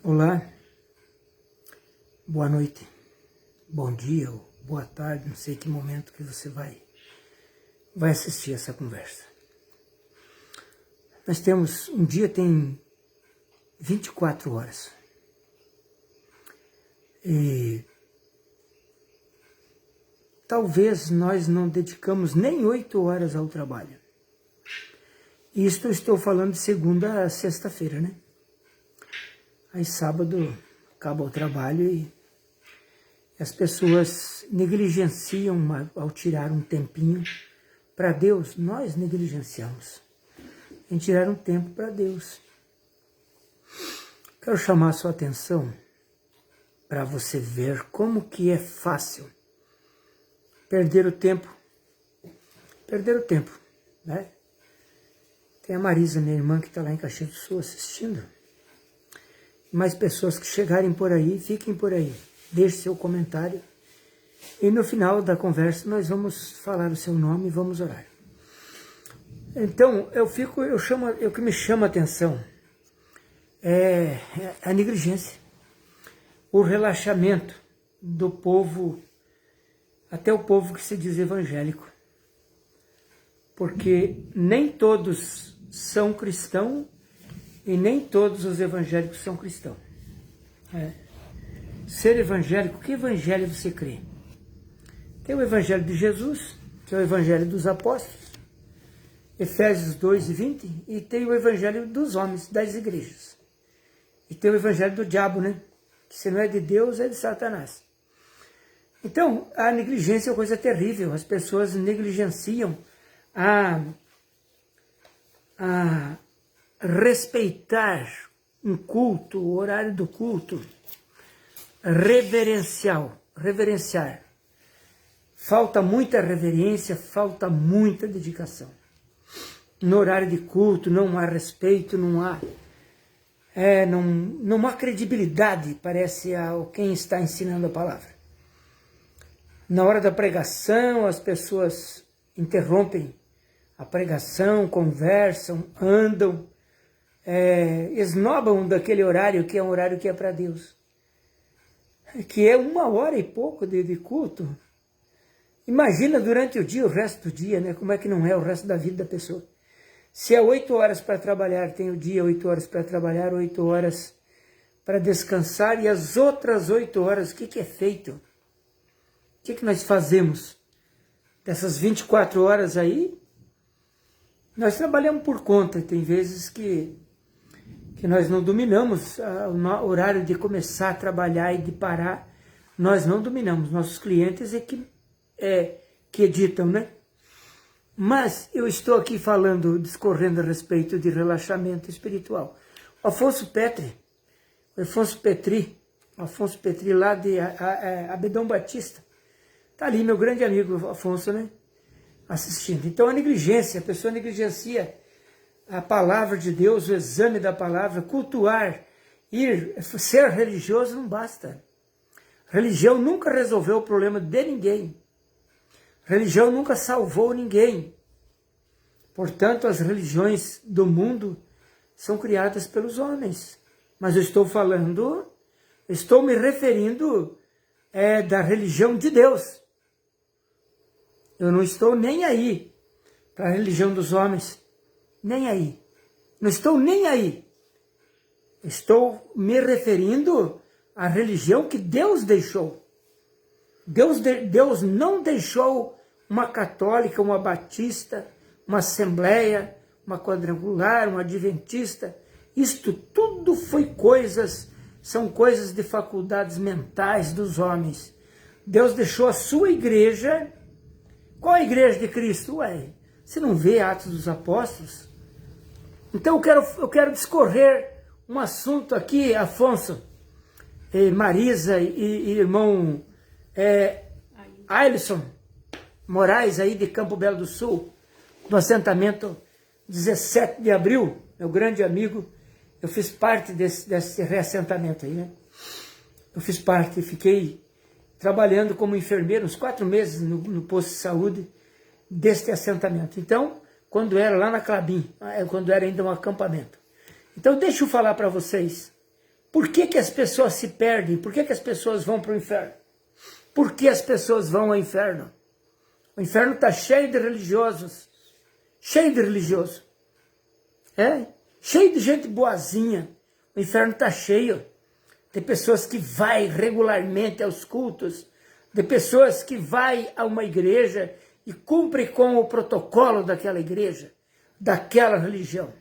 Olá, boa noite, bom dia ou boa tarde, não sei que momento que você vai assistir essa conversa. Nós temos, um dia tem 24 horas. E talvez nós não dedicamos nem 8 horas ao trabalho. Isto eu estou falando de segunda a sexta-feira, né? Aí sábado acaba o trabalho e as pessoas negligenciam ao tirar um tempinho para Deus. Nós negligenciamos em tirar um tempo para Deus. Quero chamar a sua atenção para você ver como que é fácil perder o tempo. Perder o tempo, né? Tem a Marisa, minha irmã, que está lá em Caxias do Sul assistindo. Mais pessoas que chegarem por aí, fiquem por aí. Deixe seu comentário. E no final da conversa nós vamos falar o seu nome e vamos orar. Então, o que me chama a atenção é a negligência. O relaxamento do povo, até o povo que se diz evangélico. Porque nem todos são cristãos e nem todos os evangélicos são cristãos. Ser evangélico, que evangelho você crê? Tem o evangelho de Jesus, que é o evangelho dos apóstolos, Efésios 2:20, e tem o evangelho dos homens, das igrejas. E tem o evangelho do diabo, né? Que se não é de Deus, é de Satanás. Então, a negligência é uma coisa terrível. As pessoas negligenciam a respeitar um culto, o horário do culto, reverenciar. Falta muita reverência, falta muita dedicação. No horário de culto não há respeito, não há credibilidade, parece, a quem está ensinando a palavra. Na hora da pregação, as pessoas interrompem a pregação, conversam, andam, esnobam daquele horário que é um horário que é para Deus. Que é 1 hora e pouco de culto. Imagina durante o dia, o resto do dia, né? Como é que não é o resto da vida da pessoa? Se é 8 horas para trabalhar, tem o dia 8 horas para trabalhar, 8 horas para descansar, e as outras 8 horas, o que é feito? O que nós fazemos? Dessas 24 horas aí, nós trabalhamos por conta. Tem vezes que nós não dominamos o horário de começar a trabalhar e de parar. Nós não dominamos. Nossos clientes que editam, né? Mas eu estou aqui discorrendo a respeito de relaxamento espiritual. Afonso Petri, lá de Abedão Batista. Está ali, meu grande amigo Afonso, né? Assistindo. Então a negligência, a pessoa negligencia a palavra de Deus, o exame da palavra, cultuar, ser religioso não basta. Religião nunca resolveu o problema de ninguém. Religião nunca salvou ninguém. Portanto, as religiões do mundo são criadas pelos homens. Mas eu estou me referindo da religião de Deus. Eu não estou nem aí para a religião dos homens. Nem aí. Não estou nem aí. Estou me referindo à religião que Deus deixou. Deus não deixou uma católica, uma batista, uma assembleia, uma quadrangular, uma adventista. Isto tudo são coisas de faculdades mentais dos homens. Deus deixou a sua igreja. Qual a igreja de Cristo? Você não vê Atos dos Apóstolos? Então eu quero discorrer um assunto aqui, Afonso, Marisa e irmão Ailson Moraes, aí de Campo Belo do Sul, do assentamento 17 de abril, meu grande amigo. Eu fiz parte desse reassentamento aí, né? Eu fiz parte, fiquei trabalhando como enfermeiro uns 4 meses no posto de saúde deste assentamento. Então, quando era lá na Clabim, quando era ainda um acampamento. Então, deixa eu falar para vocês Por que que as pessoas se perdem? Por que que as pessoas vão para o inferno? Por que as pessoas vão ao inferno? O inferno está cheio de religiosos, cheio de religioso, cheio de gente boazinha. O inferno está cheio. Tem pessoas que vai regularmente aos cultos, de pessoas que vai a uma igreja e cumpre com o protocolo daquela igreja, daquela religião.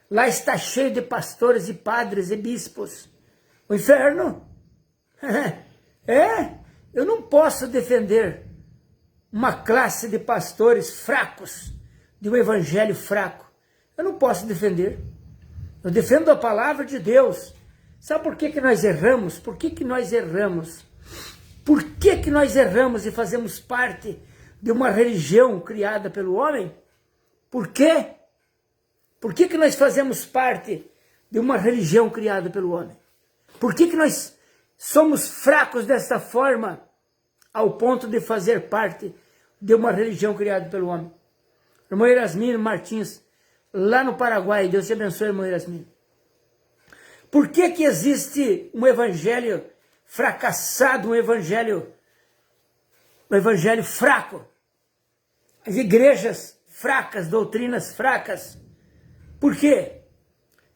Lá está cheio de pastores e padres e bispos. O inferno? Eu não posso defender uma classe de pastores fracos, de um evangelho fraco. Eu não posso defender. Eu defendo a palavra de Deus. Sabe por que que nós erramos? Por que que nós erramos? Por que que nós erramos e fazemos parte de uma religião criada pelo homem? Por quê? Por que que nós fazemos parte de uma religião criada pelo homem? Por que que nós somos fracos desta forma ao ponto de fazer parte de uma religião criada pelo homem? Irmão Erasmino Martins, lá no Paraguai, Deus te abençoe, irmão Erasmino. Por que que existe um evangelho fracassado, um evangelho fraco? As igrejas fracas, doutrinas fracas. Por quê?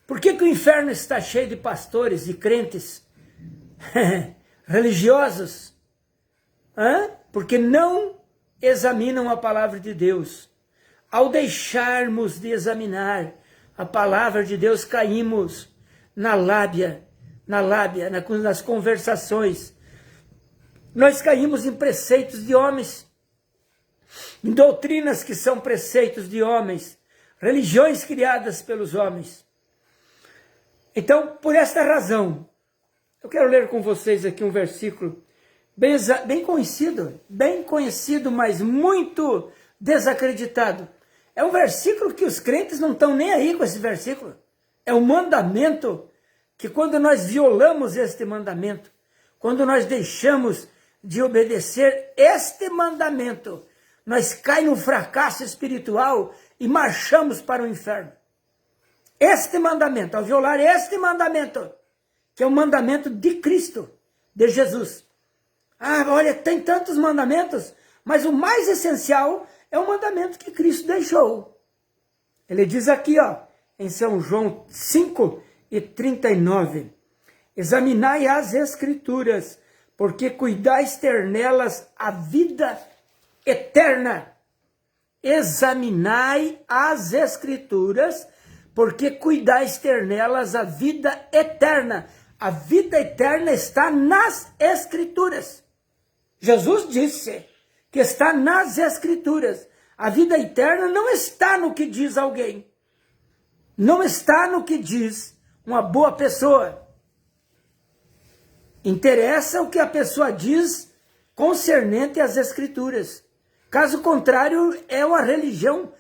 Por que que o inferno está cheio de pastores e crentes religiosos? Porque não examinam a palavra de Deus. Ao deixarmos de examinar a palavra de Deus, caímos na lábia, nas conversações. Nós caímos em preceitos de homens, em doutrinas que são preceitos de homens, religiões criadas pelos homens. Então, por esta razão, eu quero ler com vocês aqui um versículo bem conhecido, mas muito desacreditado. É um versículo que os crentes não estão nem aí com esse versículo. É um mandamento que, quando nós violamos este mandamento, quando nós deixamos de obedecer este mandamento, nós caímos no fracasso espiritual e marchamos para o inferno. Este mandamento, ao violar este mandamento, que é o mandamento de Cristo, de Jesus. Olha, tem tantos mandamentos, mas o mais essencial é o mandamento que Cristo deixou. Ele diz aqui, em São João 5:39, examinai as Escrituras, porque cuidais ter nelas a vida eterna. Examinai as Escrituras, porque cuidais ter nelas a vida eterna. A vida eterna está nas Escrituras. Jesus disse que está nas Escrituras. A vida eterna não está no que diz alguém. Não está no que diz uma boa pessoa. Interessa o que a pessoa diz concernente às Escrituras. Caso contrário, é uma religião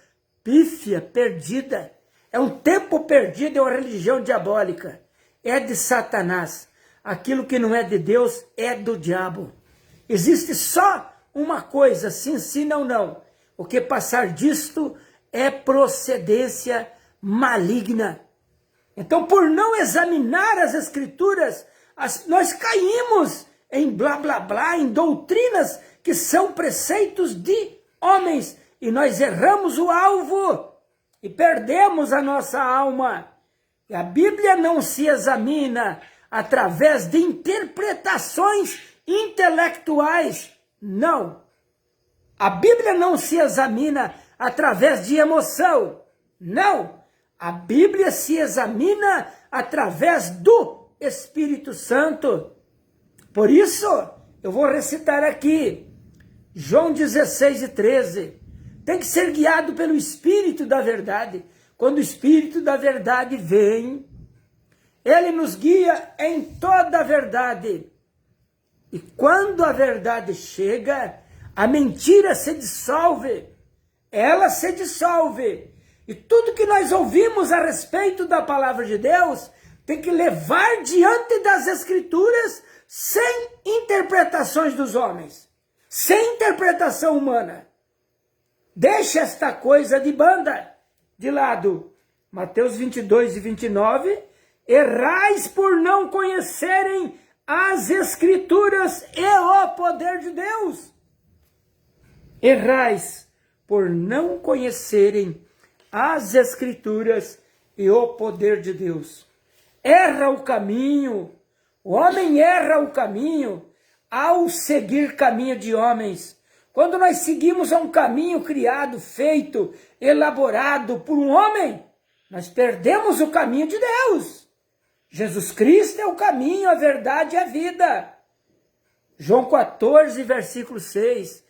pífia, perdida. É um tempo perdido, é uma religião diabólica. É de Satanás. Aquilo que não é de Deus é do diabo. Existe só uma coisa, sim, sim, não, não. O que passar disto é procedência maligna. Então, por não examinar as Escrituras, nós caímos em blá, blá, blá, em doutrinas que são preceitos de homens. E nós erramos o alvo e perdemos a nossa alma. E a Bíblia não se examina através de interpretações intelectuais. Não. A Bíblia não se examina através de emoção. Não. A Bíblia se examina através do Espírito Santo. Por isso, eu vou recitar aqui, João 16:13. Tem que ser guiado pelo Espírito da verdade. Quando o Espírito da verdade vem, ele nos guia em toda a verdade. E quando a verdade chega, a mentira se dissolve. Ela se dissolve. E tudo que nós ouvimos a respeito da palavra de Deus tem que levar diante das Escrituras sem interpretações dos homens, sem interpretação humana. Deixa esta coisa de banda de lado. Mateus 22:29, errais por não conhecerem as Escrituras e o poder de Deus. Errais por não conhecerem as Escrituras e o poder de Deus. Erra o caminho, o homem erra o caminho ao seguir caminho de homens. Quando nós seguimos um caminho criado, feito, elaborado por um homem, nós perdemos o caminho de Deus. Jesus Cristo é o caminho, a verdade e a vida. João 14, versículo 6.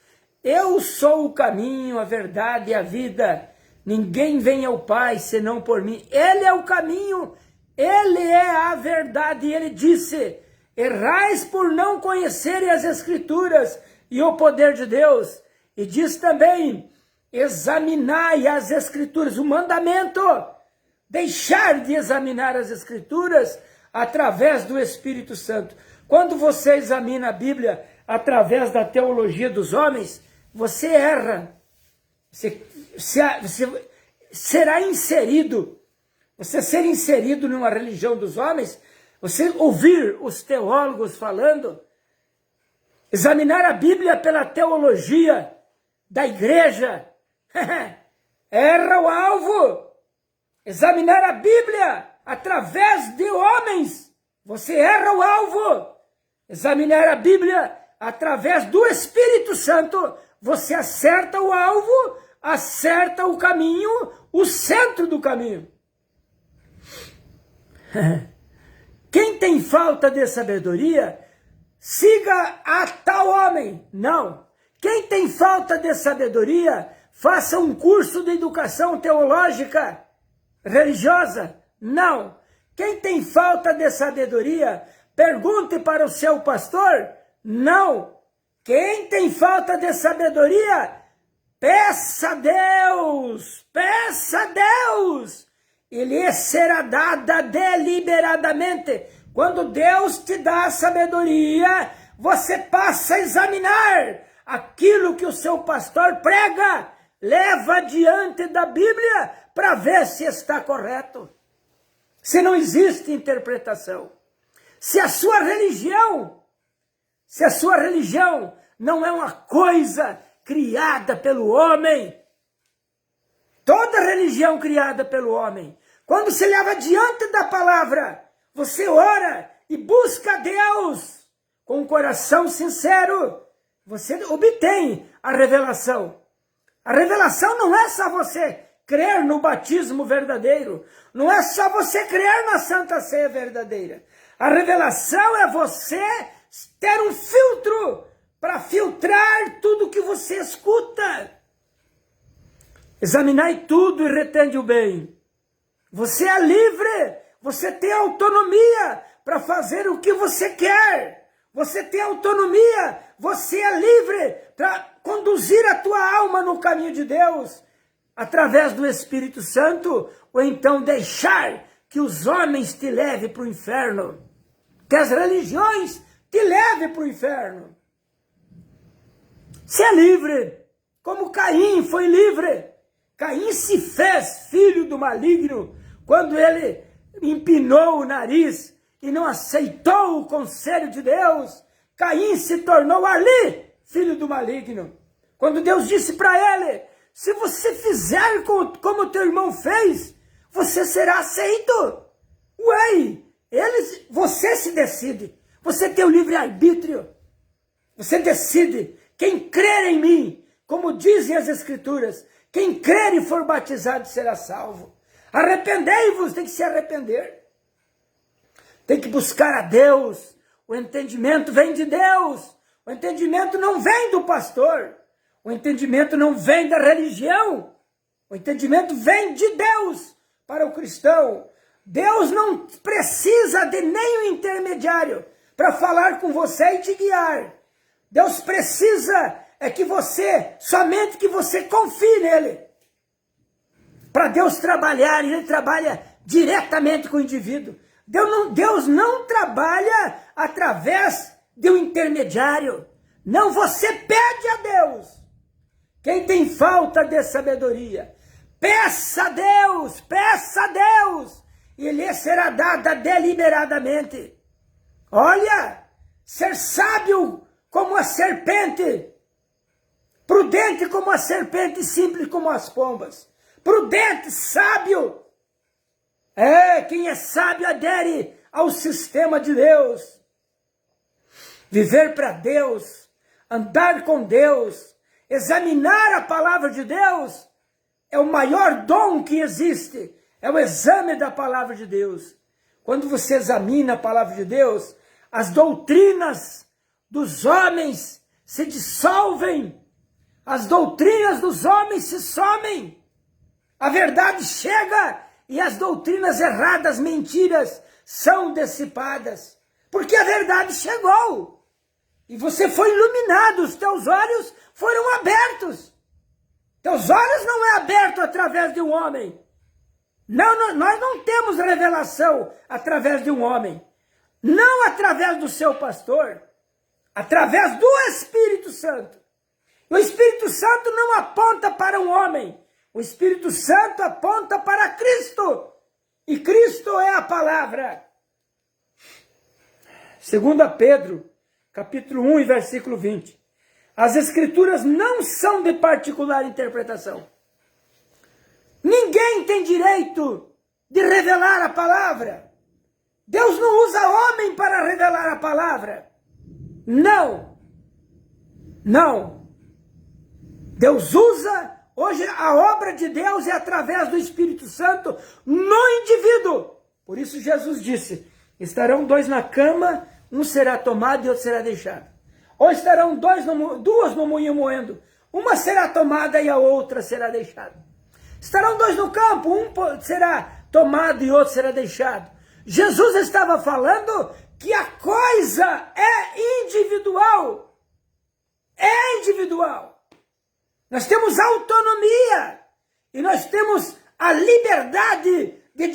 Eu sou o caminho, a verdade e a vida. Ninguém vem ao Pai senão por mim. Ele é o caminho, ele é a verdade. E ele disse, errais por não conhecerem as Escrituras e o poder de Deus. E diz também, examinai as Escrituras, o mandamento. Deixar de examinar as Escrituras através do Espírito Santo. Quando você examina a Bíblia através da teologia dos homens, você erra. Você será inserido. Você ser inserido numa religião dos homens, você ouvir os teólogos falando, examinar a Bíblia pela teologia da igreja, erra o alvo. Examinar a Bíblia através de homens, você erra o alvo. Examinar a Bíblia através do Espírito Santo, você acerta o alvo, acerta o caminho, o centro do caminho. Quem tem falta de sabedoria, siga a tal homem. Não. Quem tem falta de sabedoria, faça um curso de educação teológica religiosa? Não. Quem tem falta de sabedoria, pergunte para o seu pastor? Não. Quem tem falta de sabedoria, peça a Deus, peça a Deus, e lhe será dada deliberadamente. Quando Deus te dá a sabedoria, você passa a examinar aquilo que o seu pastor prega, leva diante da Bíblia para ver se está correto, se não existe interpretação, se a sua religião não é uma coisa criada pelo homem. Toda religião criada pelo homem, quando se leva diante da palavra, você ora e busca Deus com um coração sincero, você obtém a revelação. A revelação não é só você crer no batismo verdadeiro, não é só você crer na Santa Ceia verdadeira. A revelação é você ter um filtro para filtrar tudo que você escuta. Examinai tudo e retende o bem. Você é livre, você tem autonomia para fazer o que você quer. Você tem autonomia, você é livre para conduzir a tua alma no caminho de Deus, através do Espírito Santo, ou então deixar que os homens te levem para o inferno, que as religiões te levem para o inferno. Você é livre, como Caim foi livre. Caim se fez filho do maligno quando ele empinou o nariz e não aceitou o conselho de Deus. Caim se tornou ali filho do maligno. Quando Deus disse para ele, se você fizer como teu irmão fez, você será aceito. Ué, você se decide. Você tem o livre-arbítrio. Você decide. Quem crer em mim, como dizem as Escrituras, quem crer e for batizado será salvo. Arrependei-vos, tem que se arrepender. Tem que buscar a Deus. O entendimento vem de Deus. O entendimento não vem do pastor. O entendimento não vem da religião. O entendimento vem de Deus para o cristão. Deus não precisa de nenhum intermediário para falar com você e te guiar. Deus precisa somente que você confie nele. Para Deus trabalhar, ele trabalha diretamente com o indivíduo. Deus não trabalha através de um intermediário. Não, você pede a Deus. Quem tem falta de sabedoria, peça a Deus, e lhe será dada deliberadamente. Olha, ser sábio como a serpente, prudente como a serpente, simples como as pombas. Prudente, sábio. Quem é sábio adere ao sistema de Deus. Viver para Deus, andar com Deus, examinar a palavra de Deus, é o maior dom que existe. É o exame da palavra de Deus. Quando você examina a palavra de Deus, as doutrinas dos homens se dissolvem. As doutrinas dos homens se somem. A verdade chega e as doutrinas erradas, mentiras, são dissipadas. Porque a verdade chegou. E você foi iluminado, os teus olhos foram abertos. Teus olhos não é aberto através de um homem. Não, nós não temos revelação através de um homem. Não através do seu pastor. Através do Espírito Santo. O Espírito Santo não aponta para um homem. O Espírito Santo aponta para Cristo. E Cristo é a palavra. 2 Pedro, capítulo 1 e versículo 20. As Escrituras não são de particular interpretação. Ninguém tem direito de revelar a palavra. Deus não usa homem para revelar a palavra. Não. Não. Deus usa, hoje a obra de Deus é através do Espírito Santo no indivíduo. Por isso Jesus disse, estarão dois na cama, um será tomado e outro será deixado. Ou estarão duas no moinho moendo, uma será tomada e a outra será deixada. Estarão dois no campo, um será tomado e outro será deixado. Jesus estava falando que a coisa é individual. É individual. Nós temos autonomia e nós temos a liberdade de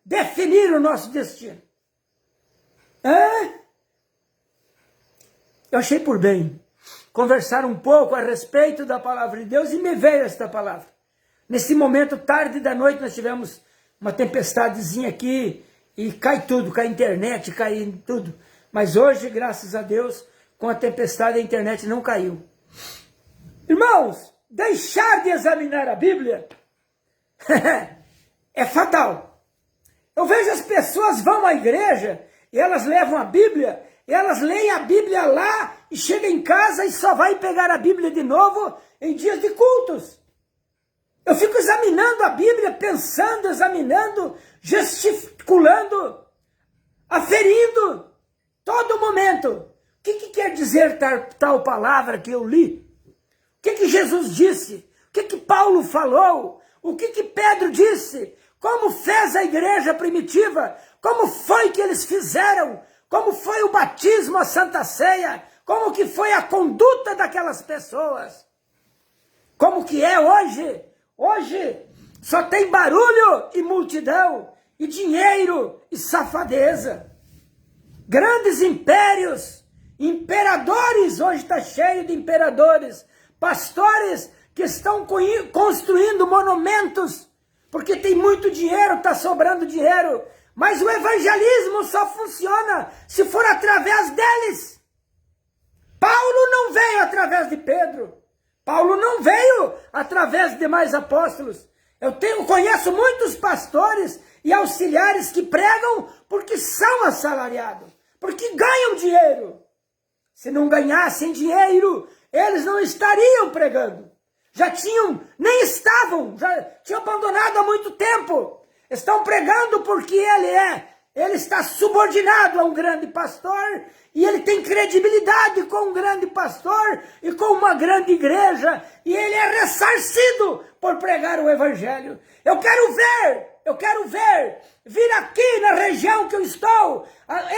definir o nosso destino. Eu achei por bem conversar um pouco a respeito da palavra de Deus e me veio esta palavra. Nesse momento, tarde da noite, nós tivemos uma tempestadezinha aqui e cai tudo, cai a internet, cai tudo. Mas hoje, graças a Deus, com a tempestade a internet não caiu. Irmãos, deixar de examinar a Bíblia é fatal. Eu vejo as pessoas vão à igreja e elas levam a Bíblia, e elas leem a Bíblia lá e chegam em casa e só vai pegar a Bíblia de novo em dias de cultos. Eu fico examinando a Bíblia, pensando, examinando, gesticulando, aferindo, todo momento. O que quer dizer tal palavra que eu li? O que Jesus disse? O que Paulo falou? O que Pedro disse? Como fez a igreja primitiva? Como foi que eles fizeram? Como foi o batismo, a Santa Ceia? Como que foi a conduta daquelas pessoas? Como que é hoje? Hoje só tem barulho e multidão, e dinheiro e safadeza. Grandes impérios, imperadores, hoje está cheio de imperadores, pastores que estão construindo monumentos, porque tem muito dinheiro, está sobrando dinheiro, mas o evangelismo só funciona se for através deles. Paulo não veio através de Pedro. Paulo não veio através de demais apóstolos. Eu conheço muitos pastores e auxiliares que pregam porque são assalariados, porque ganham dinheiro. Se não ganhassem dinheiro, eles não estariam pregando. Já nem estavam, já tinham abandonado há muito tempo. Estão pregando porque ele está subordinado a um grande pastor e ele tem credibilidade com um grande pastor e com uma grande igreja e ele é ressarcido por pregar o evangelho. Eu quero ver, vir aqui na região que eu estou,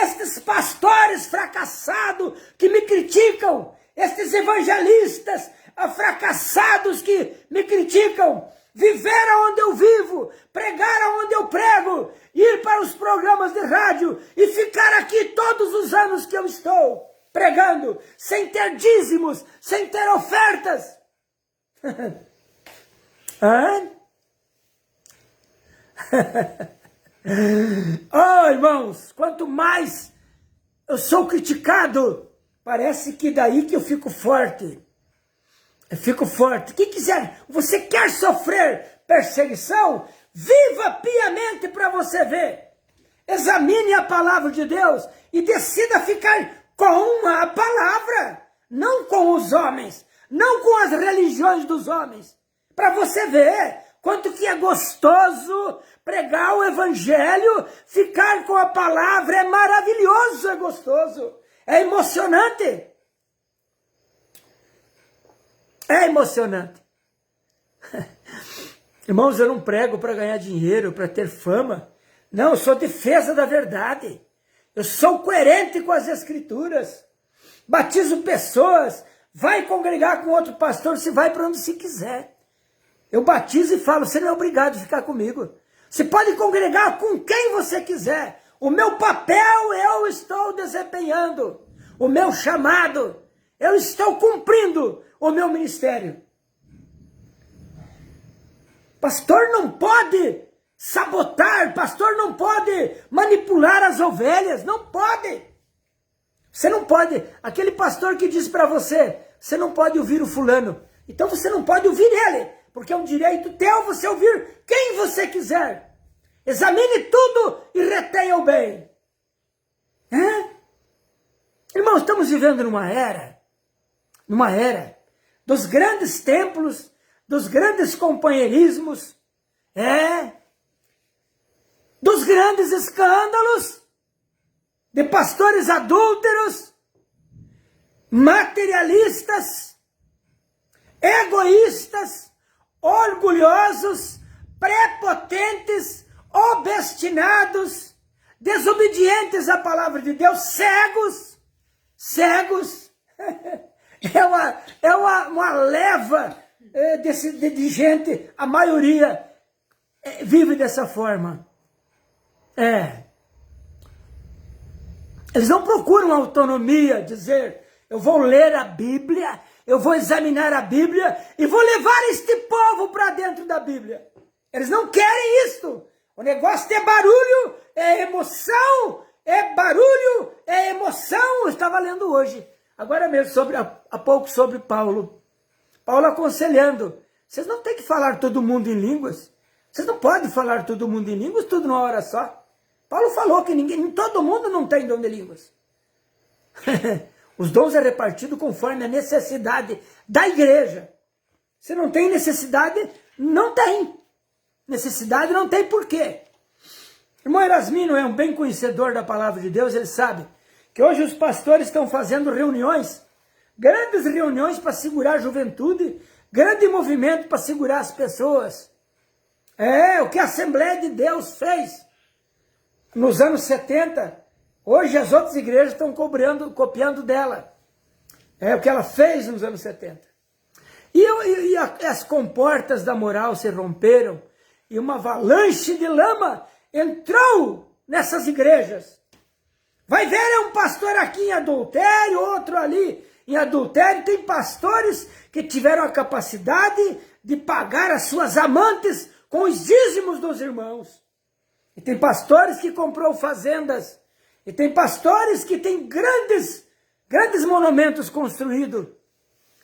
estes pastores fracassados que me criticam, estes evangelistas fracassados que me criticam, viver aonde eu vivo, pregar aonde eu prego, ir para os programas de rádio e ficar aqui todos os anos que eu estou pregando, sem ter dízimos, sem ter ofertas. Oh, irmãos, quanto mais eu sou criticado, parece que daí que eu fico forte. Eu fico forte. Quem quiser, você quer sofrer perseguição? Viva piamente para você ver. Examine a palavra de Deus e decida ficar com a palavra, não com os homens, não com as religiões dos homens. Para você ver quanto que é gostoso pregar o evangelho, ficar com a palavra, é maravilhoso, é gostoso, é emocionante. É emocionante. Irmãos, eu não prego para ganhar dinheiro, para ter fama. Não, eu sou defesa da verdade. Eu sou coerente com as escrituras. Batizo pessoas. Vai congregar com outro pastor, você vai para onde se quiser. Eu batizo e falo, você não é obrigado a ficar comigo. Você pode congregar com quem você quiser. O meu papel eu estou desempenhando. O meu chamado, eu estou cumprindo o meu ministério. Pastor não pode sabotar, pastor não pode manipular as ovelhas, não pode. Você não pode, aquele pastor que diz para você, você não pode ouvir o fulano, então você não pode ouvir ele, porque é um direito teu você ouvir quem você quiser. Examine tudo e retenha o bem. Irmãos, estamos vivendo numa era dos grandes templos, dos grandes companheirismos, dos grandes escândalos, de pastores adúlteros, materialistas, egoístas, orgulhosos, prepotentes, obstinados, desobedientes à palavra de Deus, cegos. É uma leva de gente, a maioria vive dessa forma. Eles não procuram autonomia, dizer, eu vou ler a Bíblia, eu vou examinar a Bíblia e vou levar este povo para dentro da Bíblia. Eles não querem isso. O negócio é barulho, é emoção, é barulho, é emoção. Eu estava lendo hoje, agora mesmo, há pouco sobre Paulo. Paulo aconselhando, vocês não têm que falar todo mundo em línguas. Vocês não podem falar todo mundo em línguas, tudo numa hora só. Paulo falou que todo mundo não tem dom de línguas. Os dons é repartido conforme a necessidade da igreja. Se não tem necessidade, não tem. Necessidade não tem porquê. Irmão Erasmino é um bem conhecedor da palavra de Deus, ele sabe que hoje os pastores estão fazendo reuniões, grandes reuniões para segurar a juventude, grande movimento para segurar as pessoas. O que a Assembleia de Deus fez nos anos 70, hoje as outras igrejas estão copiando dela. É o que ela fez nos anos 70. E as comportas da moral se romperam, e uma avalanche de lama entrou nessas igrejas. Vai ver, é um pastor aqui em adultério, outro ali em adultério. Tem pastores que tiveram a capacidade de pagar as suas amantes com os dízimos dos irmãos. E tem pastores que comprou fazendas. E tem pastores que têm grandes monumentos construídos.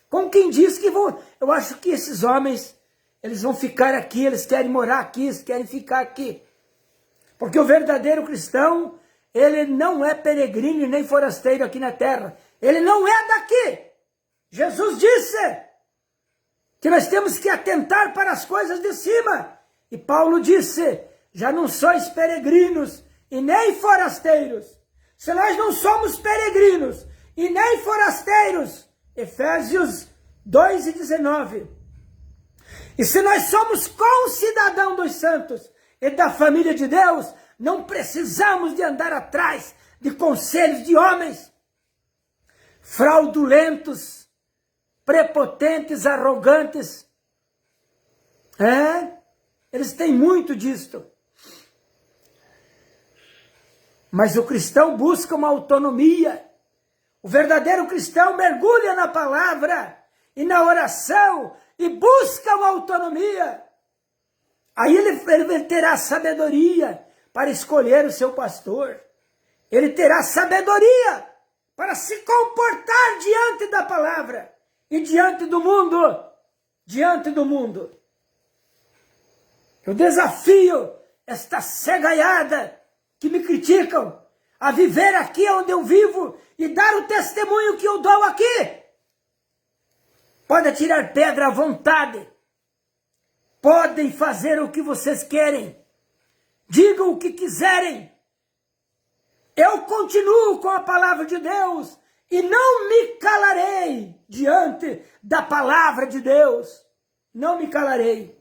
Como quem diz que eu acho que esses homens, eles vão ficar aqui, eles querem morar aqui, eles querem ficar aqui. Porque o verdadeiro cristão, ele não é peregrino e nem forasteiro aqui na terra. Ele não é daqui. Jesus disse que nós temos que atentar para as coisas de cima. E Paulo disse, já não sois peregrinos e nem forasteiros. Se nós não somos peregrinos e nem forasteiros, Efésios 2:19. E se nós somos concidadãos dos santos e da família de Deus, não precisamos de andar atrás de conselhos de homens fraudulentos, prepotentes, arrogantes. Eles têm muito disto. Mas o cristão busca uma autonomia. O verdadeiro cristão mergulha na palavra e na oração e busca uma autonomia. Aí ele terá sabedoria para escolher o seu pastor. Ele terá sabedoria para se comportar diante da palavra e diante do mundo. Diante do mundo. Eu desafio esta cegaiada que me criticam a viver aqui onde eu vivo e dar o testemunho que eu dou aqui. Podem tirar pedra à vontade. Podem fazer o que vocês querem. Digam o que quiserem. Eu continuo com a palavra de Deus e não me calarei diante da palavra de Deus. Não me calarei.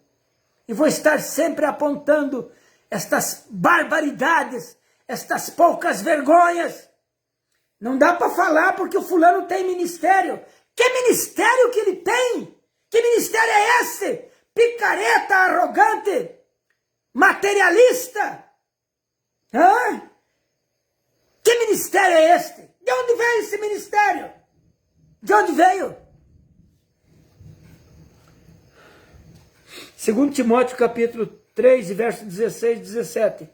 E vou estar sempre apontando estas barbaridades, estas poucas vergonhas. Não dá para falar porque o fulano tem ministério. Que ministério que ele tem? Que ministério é esse? Picareta, arrogante, materialista. Hã? Que ministério é este? De onde veio esse ministério? De onde veio? 2 Timóteo capítulo 3, versos 16 e 17.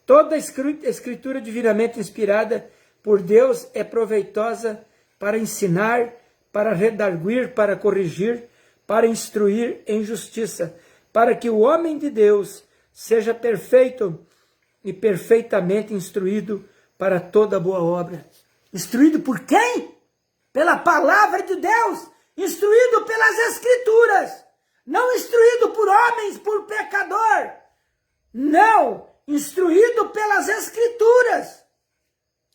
Toda escritura divinamente inspirada por Deus é proveitosa para ensinar, para redarguir, para corrigir, para instruir em justiça, para que o homem de Deus seja perfeito e perfeitamente instruído para toda boa obra. Instruído por quem? Pela palavra de Deus, instruído pelas Escrituras, não instruído por homens, por pecador, não, instruído pelas Escrituras.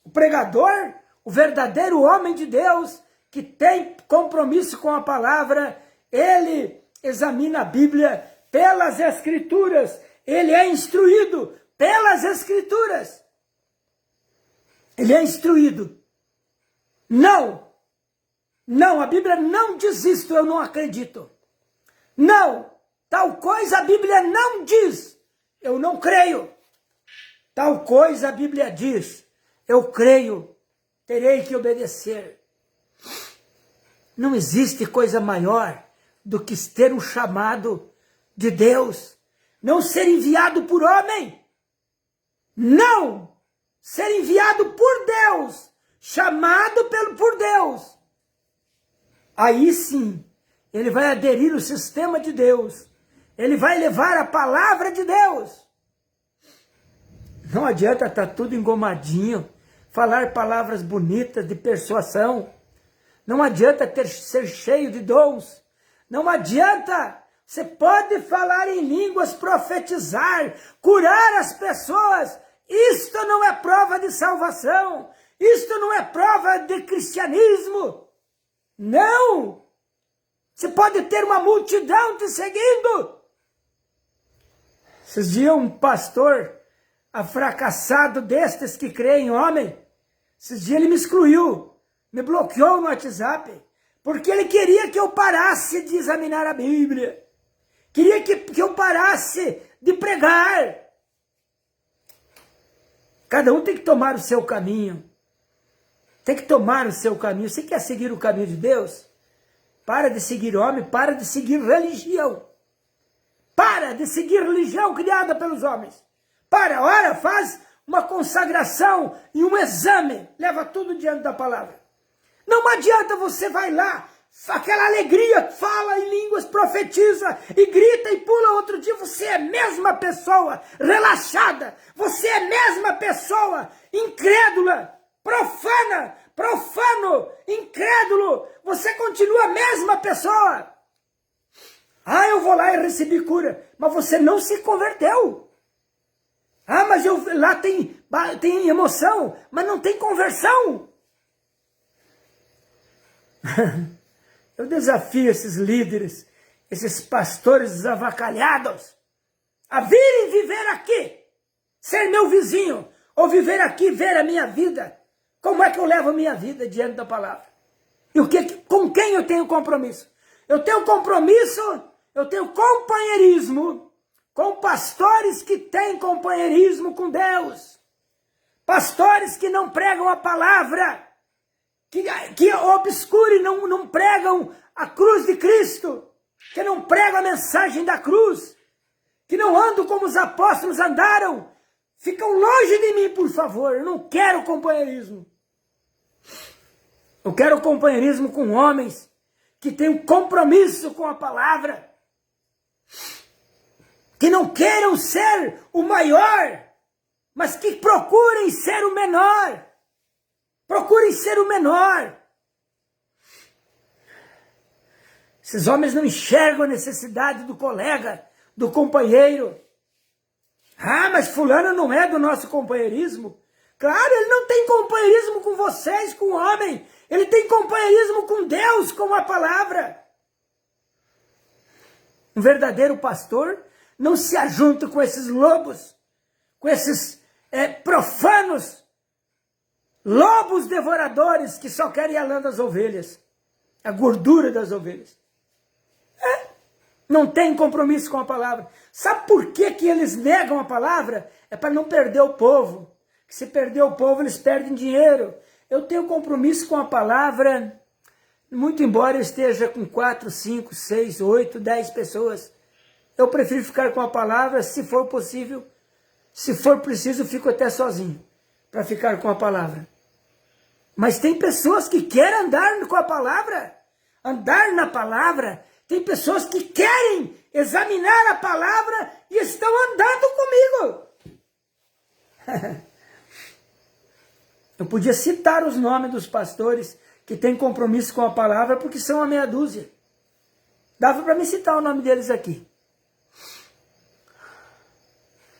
O pregador, o verdadeiro homem de Deus, que tem compromisso com a palavra, ele examina a Bíblia pelas Escrituras, ele é instruído pelas Escrituras. Ele é instruído. Não, a Bíblia não diz isto, eu não acredito. Não, tal coisa a Bíblia não diz, eu não creio. Tal coisa a Bíblia diz, eu creio, terei que obedecer. Não existe coisa maior do que ter um chamado de Deus, não ser enviado por homem, não, ser enviado por Deus, chamado por Deus. Aí sim, ele vai aderir ao sistema de Deus, ele vai levar a palavra de Deus. Não adianta estar tudo engomadinho, falar palavras bonitas de persuasão, não adianta ser cheio de dons, não adianta, você pode falar em línguas, profetizar, curar as pessoas, isto não é prova de salvação, isto não é prova de cristianismo, não! Você pode ter uma multidão te seguindo. Esses dias um pastor fracassado destes que creem em homem, esses dias ele me excluiu, me bloqueou no WhatsApp, porque ele queria que eu parasse de examinar a Bíblia, queria que eu parasse de pregar. Cada um tem que tomar o seu caminho, tem que tomar o seu caminho. Você quer seguir o caminho de Deus? Para de seguir homem, para de seguir religião. Para de seguir religião criada pelos homens. Ora, faz uma consagração e um exame. Leva tudo diante da palavra. Não adianta você vai lá, aquela alegria, fala em línguas, profetiza e grita e pula outro dia. Você é a mesma pessoa relaxada. Você é a mesma pessoa incrédula, profano, incrédulo. Você continua a mesma pessoa. Ah, eu vou lá e recebi cura. Mas você não se converteu. Ah, mas lá tem emoção, mas não tem conversão. Eu desafio esses líderes, esses pastores desavacalhados, a virem viver aqui, ser meu vizinho, ou viver aqui, ver a minha vida. Como é que eu levo a minha vida diante da palavra? E com quem eu tenho compromisso? Eu tenho compromisso, eu tenho companheirismo com pastores que têm companheirismo com Deus. Pastores que não pregam a palavra, que obscurem, não pregam a cruz de Cristo, que não pregam a mensagem da cruz, que não andam como os apóstolos andaram, ficam longe de mim, por favor. Eu não quero companheirismo. Eu quero companheirismo com homens que têm um compromisso com a palavra, que não queiram ser o maior, mas que procurem ser o menor. Procurem ser o menor. Esses homens não enxergam a necessidade do colega, do companheiro. Ah, mas fulano não é do nosso companheirismo. Claro, ele não tem companheirismo com vocês, com o homem. Ele tem companheirismo com Deus, com a palavra. Um verdadeiro pastor não se ajunta com esses lobos, com esses profanos, lobos devoradores que só querem a lã das ovelhas, a gordura das ovelhas. Não tem compromisso com a palavra. Sabe por que eles negam a palavra? É para não perder o povo. Se perder o povo, eles perdem dinheiro. Eu tenho compromisso com a palavra, muito embora eu esteja com 4, 5, 6, 8, 10 pessoas. Eu prefiro ficar com a palavra, se for possível. Se for preciso, eu fico até sozinho, para ficar com a palavra. Mas tem pessoas que querem andar com a palavra, andar na palavra. Tem pessoas que querem examinar a palavra e estão andando comigo. Eu podia citar os nomes dos pastores que têm compromisso com a palavra, porque são a meia dúzia. Dava para me citar o nome deles aqui.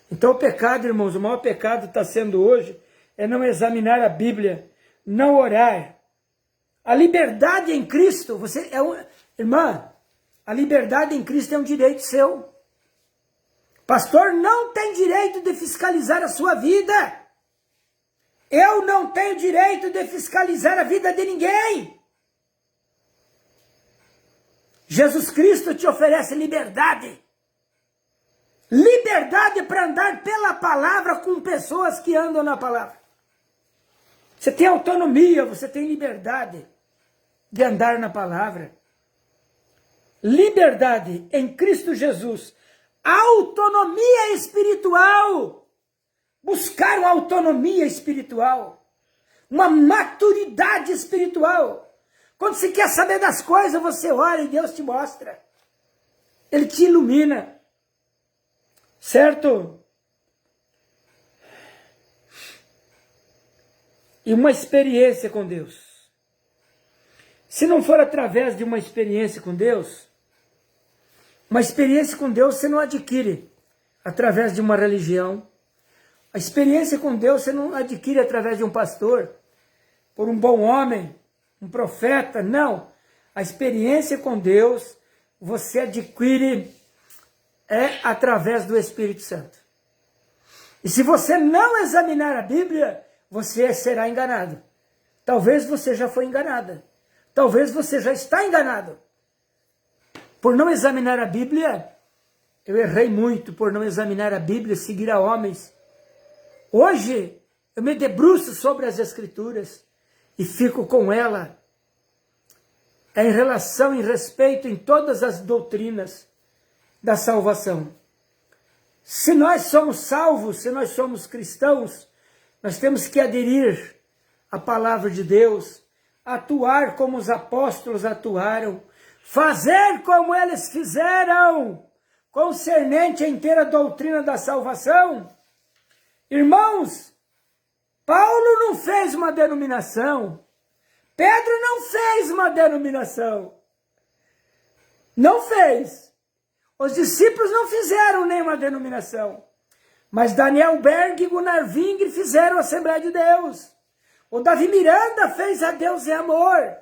Então o pecado, irmãos, o maior pecado está sendo hoje, é não examinar a Bíblia, não orar. A liberdade em Cristo, irmã, a liberdade em Cristo é um direito seu. Pastor não tem direito de fiscalizar a sua vida. Eu não tenho direito de fiscalizar a vida de ninguém. Jesus Cristo te oferece liberdade. Liberdade para andar pela palavra com pessoas que andam na palavra. Você tem autonomia, você tem liberdade de andar na palavra. Liberdade em Cristo Jesus. Autonomia espiritual. Buscar uma autonomia espiritual. Uma maturidade espiritual. Quando você quer saber das coisas, você ora e Deus te mostra. Ele te ilumina. Certo? E uma experiência com Deus. Se não for através de uma experiência com Deus, uma experiência com Deus você não adquire através de uma religião. A experiência com Deus você não adquire através de um pastor, por um bom homem, um profeta, não. A experiência com Deus você adquire através do Espírito Santo. E se você não examinar a Bíblia, você será enganado. Talvez você já foi enganada. Talvez você já está enganado. Por não examinar a Bíblia, eu errei muito por não examinar a Bíblia e seguir a homens. Hoje, eu me debruço sobre as Escrituras e fico com ela em relação, em respeito em todas as doutrinas da salvação. Se nós somos salvos, se nós somos cristãos, nós temos que aderir à palavra de Deus, atuar como os apóstolos atuaram, fazer como eles fizeram, concernente à inteira doutrina da salvação. Irmãos, Paulo não fez uma denominação, Pedro não fez uma denominação, não fez. Os discípulos não fizeram nenhuma denominação, mas Daniel Berg e Gunnar Wingre fizeram a Assembleia de Deus. O Davi Miranda fez a Deus é Amor.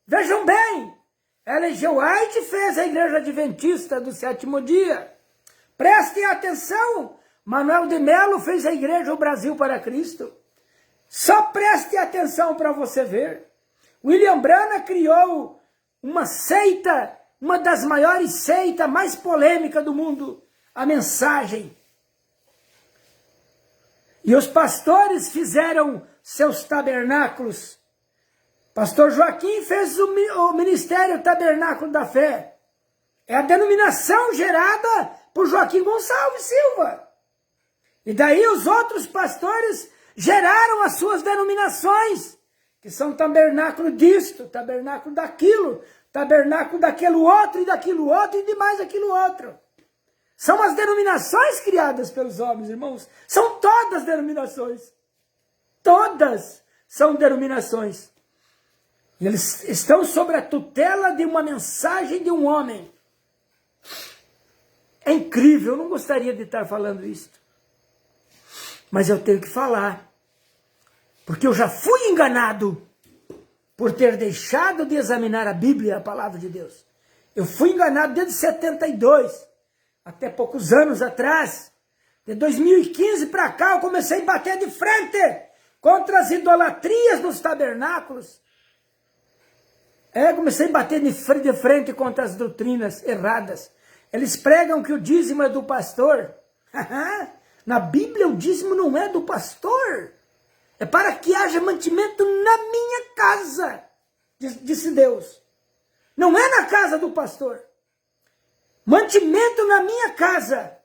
Vejam bem, Ellen G. White fez a Igreja Adventista do Sétimo Dia. Prestem atenção, Manuel de Melo fez a Igreja O Brasil para Cristo. Só preste atenção para você ver. William Branham criou uma seita, uma das maiores seitas mais polêmicas do mundo, a Mensagem. E os pastores fizeram seus tabernáculos. Pastor Joaquim fez o Ministério Tabernáculo da Fé. É a denominação gerada por Joaquim Gonçalves Silva. E daí os outros pastores geraram as suas denominações, que são tabernáculo disto, tabernáculo daquilo, tabernáculo daquilo outro e de mais aquilo outro. São as denominações criadas pelos homens, irmãos. São todas denominações. Todas são denominações. E eles estão sob a tutela de uma mensagem de um homem. É incrível, eu não gostaria de estar falando isso. Mas eu tenho que falar. Porque eu já fui enganado por ter deixado de examinar a Bíblia, a palavra de Deus. Eu fui enganado desde 72, até poucos anos atrás. De 2015 para cá eu comecei a bater de frente contra as idolatrias dos tabernáculos. Comecei a bater de frente contra as doutrinas erradas. Eles pregam que o dízimo é do pastor. Na Bíblia o dízimo não é do pastor. É para que haja mantimento na minha casa, disse Deus. Não é na casa do pastor. Mantimento na minha casa.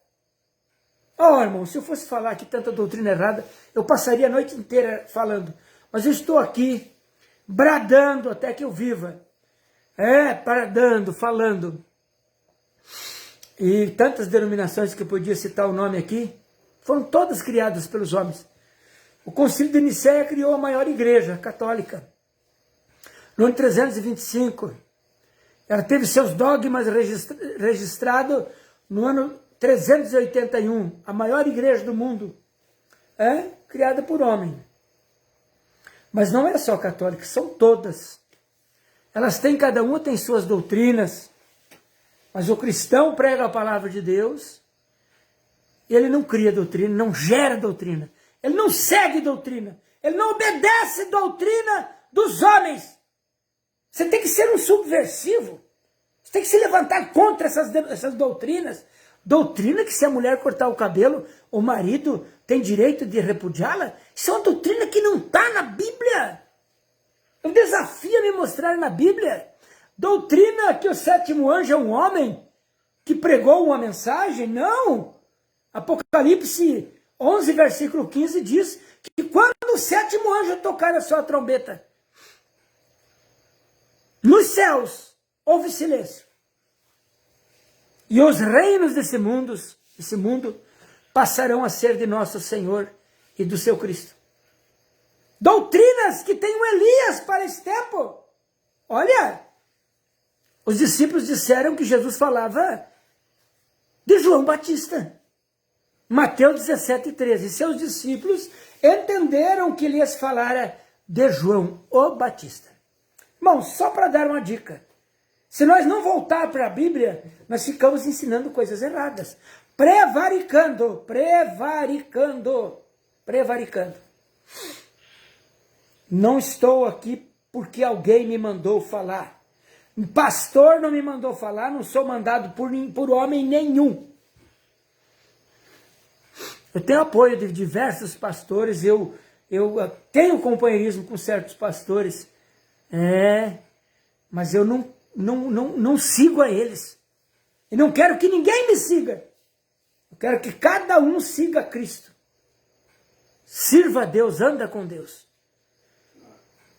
Oh, irmão, se eu fosse falar aqui tanta doutrina errada, eu passaria a noite inteira falando. Mas eu estou aqui, bradando até que eu viva. Bradando, falando. E tantas denominações que eu podia citar o nome aqui, foram todas criadas pelos homens. O Concílio de Nicéia criou a maior igreja católica. No ano 325, ela teve seus dogmas registrados no ano 381, a maior igreja do mundo, criada por homem. Mas não é só católica, são todas. Elas têm, cada uma tem suas doutrinas, mas o cristão prega a palavra de Deus, ele não cria doutrina, não gera doutrina, ele não segue doutrina, ele não obedece doutrina dos homens. Você tem que ser um subversivo, você tem que se levantar contra essas doutrinas. Doutrina que se a mulher cortar o cabelo, o marido tem direito de repudiá-la? Isso é uma doutrina que não está na Bíblia. Eu desafio a me mostrar na Bíblia. Doutrina que o sétimo anjo é um homem que pregou uma mensagem? Não. Apocalipse 11, versículo 15 diz que quando o sétimo anjo tocar a sua trombeta, nos céus houve silêncio. E os reinos desse mundo passarão a ser de nosso Senhor e do seu Cristo. Doutrinas que tem um Elias para esse tempo. Olha, os discípulos disseram que Jesus falava de João Batista. Mateus 17:13. Seus discípulos entenderam que Elias falara de João o Batista. Irmão, só para dar uma dica. Se nós não voltar para a Bíblia, nós ficamos ensinando coisas erradas. Prevaricando. Não estou aqui porque alguém me mandou falar. Um pastor não me mandou falar, não sou mandado por homem nenhum. Eu tenho apoio de diversos pastores, eu tenho companheirismo com certos pastores, mas eu não sigo a eles. E não quero que ninguém me siga. Eu quero que cada um siga Cristo. Sirva a Deus, anda com Deus.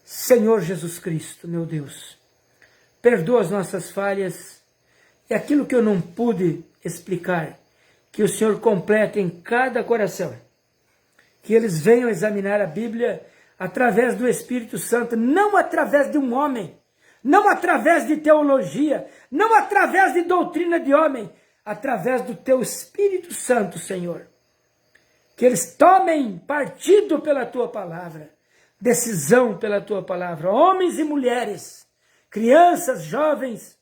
Senhor Jesus Cristo, meu Deus, perdoa as nossas falhas e aquilo que eu não pude explicar, que o Senhor complete em cada coração. Que eles venham examinar a Bíblia através do Espírito Santo, não através de um homem, não através de teologia, não através de doutrina de homem, através do teu Espírito Santo, Senhor. Que eles tomem partido pela tua palavra, decisão pela tua palavra, homens e mulheres, crianças, jovens,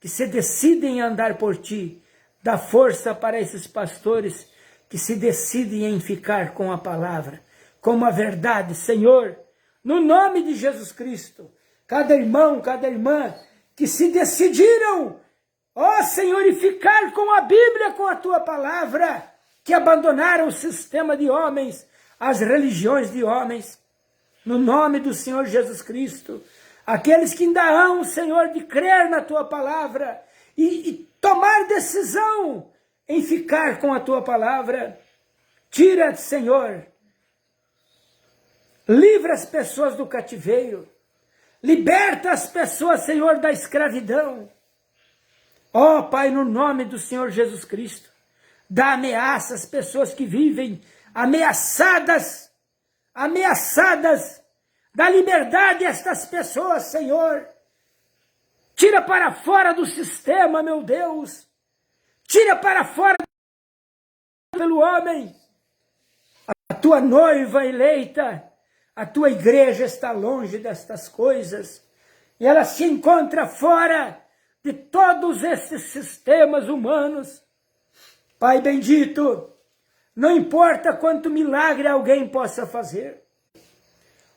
que se decidem a andar por ti. Dá força para esses pastores que se decidem em ficar com a palavra, com a verdade, Senhor, no nome de Jesus Cristo. Cada irmão, cada irmã que se decidiram, ó Senhor, e ficar com a Bíblia, com a tua palavra, que abandonaram o sistema de homens, as religiões de homens, no nome do Senhor Jesus Cristo. Aqueles que ainda hão, Senhor, de crer na tua palavra e tomar decisão em ficar com a tua palavra, Tira, Senhor, livra as pessoas do cativeiro, liberta as pessoas, Senhor, da escravidão. Ó Pai, no nome do Senhor Jesus Cristo, dá ameaça às pessoas que vivem ameaçadas, dá liberdade a estas pessoas, Senhor. Tira para fora do sistema, meu Deus. Tira para fora pelo homem. A tua noiva eleita, a tua igreja está longe destas coisas. E ela se encontra fora de todos esses sistemas humanos. Pai bendito, não importa quanto milagre alguém possa fazer.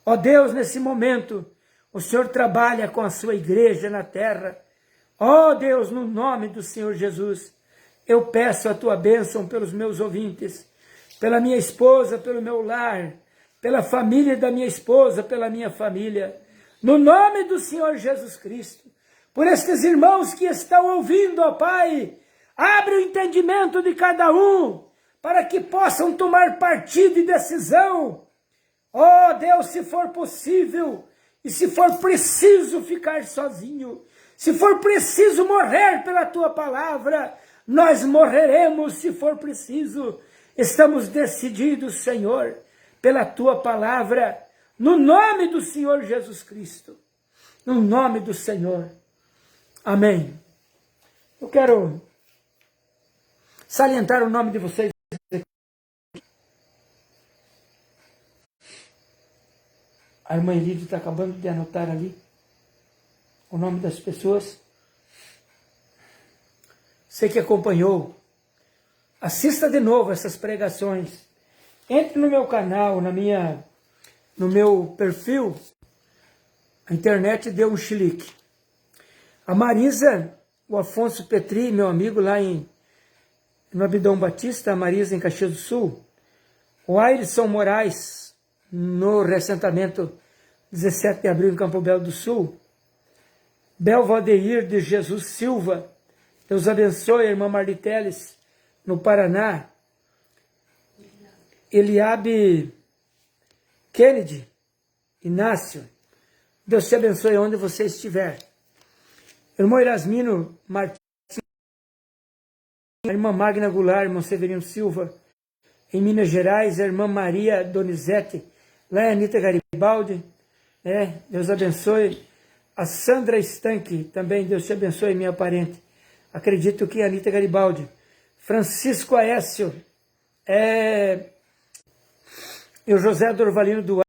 Ó Deus, nesse momento, o Senhor trabalha com a sua igreja na terra. Ó Deus, no nome do Senhor Jesus, eu peço a tua bênção pelos meus ouvintes, pela minha esposa, pelo meu lar, pela família da minha esposa, pela minha família. No nome do Senhor Jesus Cristo, por estes irmãos que estão ouvindo, ó Pai, abre o entendimento de cada um, para que possam tomar partido e decisão. Ó Deus, se for possível, e se for preciso ficar sozinho, se for preciso morrer pela tua palavra, nós morreremos se for preciso. Estamos decididos, Senhor, pela tua palavra, no nome do Senhor Jesus Cristo, no nome do Senhor. Amém. Eu quero salientar o nome de vocês. A irmã Elide está acabando de anotar ali o nome das pessoas. Você que acompanhou, assista de novo essas pregações. Entre no meu canal, no meu perfil. A internet deu um chilique. A Marisa, o Afonso Petri, meu amigo lá no Abidão Batista, a Marisa em Caxias do Sul. O Ayrson Moraes, no ressentamento 17 de abril em Campo Belo do Sul. Bel Valdeir de Jesus Silva, Deus abençoe a irmã Marliteles, no Paraná. Eliabe Kennedy, Inácio, Deus te abençoe onde você estiver. Irmão Erasmino Martins, a irmã Magna Goulart, irmão Severino Silva, em Minas Gerais, a irmã Maria Donizete, lá em Anita Garibaldi, Deus abençoe. A Sandra Estanque, também, Deus te abençoe, minha parente. Acredito que Anita Garibaldi. Francisco Aécio, e o José Dorvalino Duarte.